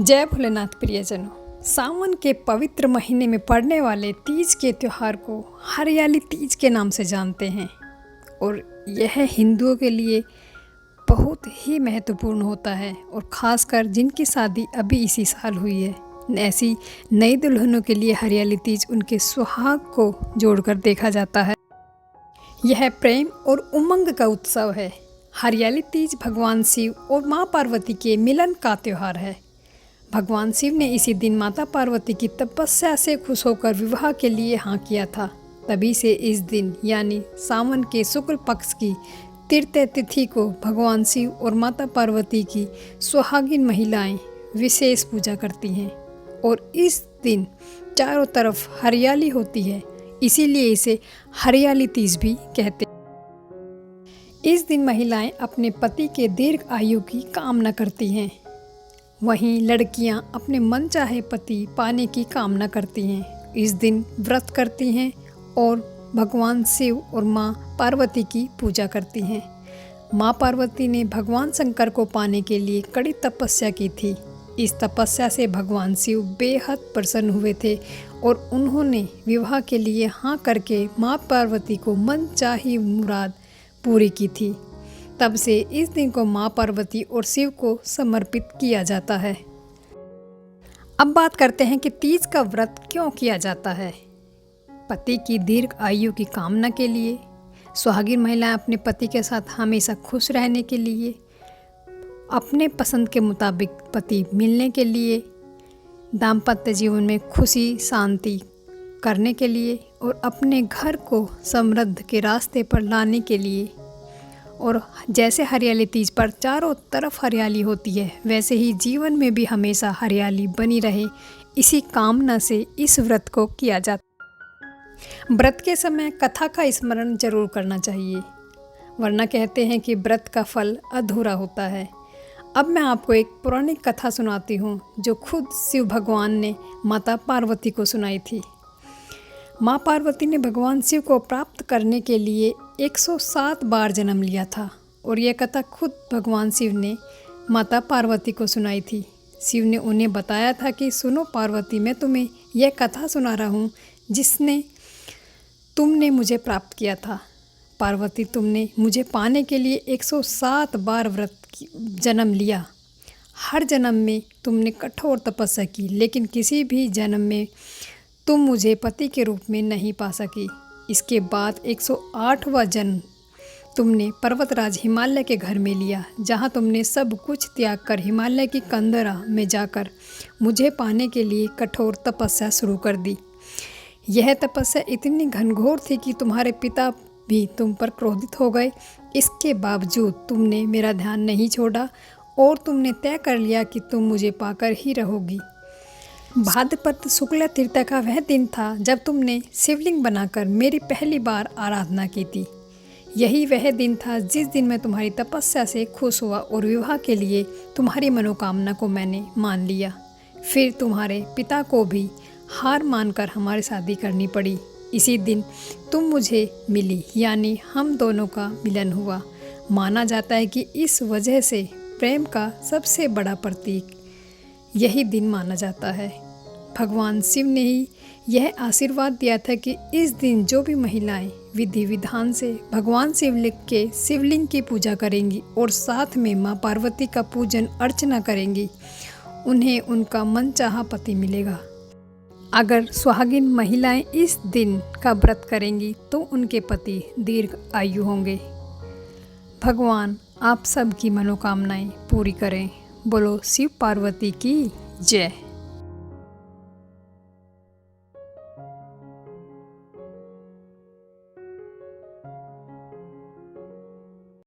जय भोलेनाथ प्रियजनों। सावन के पवित्र महीने में पड़ने वाले तीज के त्यौहार को हरियाली तीज के नाम से जानते हैं और यह हिंदुओं के लिए बहुत ही महत्वपूर्ण होता है और ख़ासकर जिनकी शादी अभी इसी साल हुई है, ऐसी नई दुल्हनों के लिए हरियाली तीज उनके सुहाग को जोड़कर देखा जाता है। यह प्रेम और उमंग का उत्सव है। हरियाली तीज भगवान शिव और माँ पार्वती के मिलन का त्यौहार है। भगवान शिव ने इसी दिन माता पार्वती की तपस्या से खुश होकर विवाह के लिए हाँ किया था। तभी से इस दिन यानी सावन के शुक्ल पक्ष की तृतीय तिथि को भगवान शिव और माता पार्वती की सुहागिन महिलाएं विशेष पूजा करती हैं और इस दिन चारों तरफ हरियाली होती है, इसीलिए इसे हरियाली तीज भी कहते हैं। इस दिन महिलाएं अपने पति के दीर्घ आयु की कामना करती हैं। वहीं लड़कियां अपने मनचाहे पति पाने की कामना करती हैं। इस दिन व्रत करती हैं और भगवान शिव और माँ पार्वती की पूजा करती हैं। माँ पार्वती ने भगवान शंकर को पाने के लिए कड़ी तपस्या की थी। इस तपस्या से भगवान शिव बेहद प्रसन्न हुए थे और उन्होंने विवाह के लिए हाँ करके माँ पार्वती को मनचाही मुराद पूरी की थी। तब से इस दिन को माँ पार्वती और शिव को समर्पित किया जाता है। अब बात करते हैं कि तीज का व्रत क्यों किया जाता है। पति की दीर्घ आयु की कामना के लिए, सुहागिन महिलाएं अपने पति के साथ हमेशा खुश रहने के लिए, अपने पसंद के मुताबिक पति मिलने के लिए, दाम्पत्य जीवन में खुशी शांति करने के लिए और अपने घर को समृद्ध के रास्ते पर लाने के लिए। और जैसे हरियाली तीज पर चारों तरफ हरियाली होती है, वैसे ही जीवन में भी हमेशा हरियाली बनी रहे, इसी कामना से इस व्रत को किया जाता है। व्रत के समय कथा का स्मरण जरूर करना चाहिए, वरना कहते हैं कि व्रत का फल अधूरा होता है। अब मैं आपको एक पौराणिक कथा सुनाती हूँ जो खुद शिव भगवान ने माता पार्वती को सुनाई थी। माँ पार्वती ने भगवान शिव को प्राप्त करने के लिए 107 बार जन्म लिया था और यह कथा खुद भगवान शिव ने माता पार्वती को सुनाई थी। शिव ने उन्हें बताया था कि सुनो पार्वती, मैं तुम्हें यह कथा सुना रहा हूँ जिसने तुमने मुझे प्राप्त किया था। पार्वती, तुमने मुझे पाने के लिए 107 बार व्रत जन्म लिया। हर जन्म में तुमने कठोर तपस्या की, लेकिन किसी भी जन्म में तुम मुझे पति के रूप में नहीं पा सकी। इसके बाद 108वां जन्म तुमने पर्वतराज हिमालय के घर में लिया, जहाँ तुमने सब कुछ त्याग कर हिमालय की कंदरा में जाकर मुझे पाने के लिए कठोर तपस्या शुरू कर दी। यह तपस्या इतनी घनघोर थी कि तुम्हारे पिता भी तुम पर क्रोधित हो गए। इसके बावजूद तुमने मेरा ध्यान नहीं छोड़ा और तुमने तय कर लिया कि तुम मुझे पाकर ही रहोगी। भाद्रपद शुक्ल तृतीया का वह दिन था जब तुमने शिवलिंग बनाकर मेरी पहली बार आराधना की थी। यही वह दिन था जिस दिन मैं तुम्हारी तपस्या से खुश हुआ और विवाह के लिए तुम्हारी मनोकामना को मैंने मान लिया। फिर तुम्हारे पिता को भी हार मानकर हमारी शादी करनी पड़ी। इसी दिन तुम मुझे मिली, यानी हम दोनों का मिलन हुआ। माना जाता है कि इस वजह से प्रेम का सबसे बड़ा प्रतीक यही दिन माना जाता है। भगवान शिव ने ही यह आशीर्वाद दिया था कि इस दिन जो भी महिलाएं विधि विधान से भगवान शिवलिंग की पूजा करेंगी और साथ में माँ पार्वती का पूजन अर्चना करेंगी, उन्हें उनका मनचाहा पति मिलेगा। अगर सुहागिन महिलाएं इस दिन का व्रत करेंगी तो उनके पति दीर्घ आयु होंगे। भगवान आप सबकी मनोकामनाएं पूरी करें। बोलो शिव पार्वती की जय।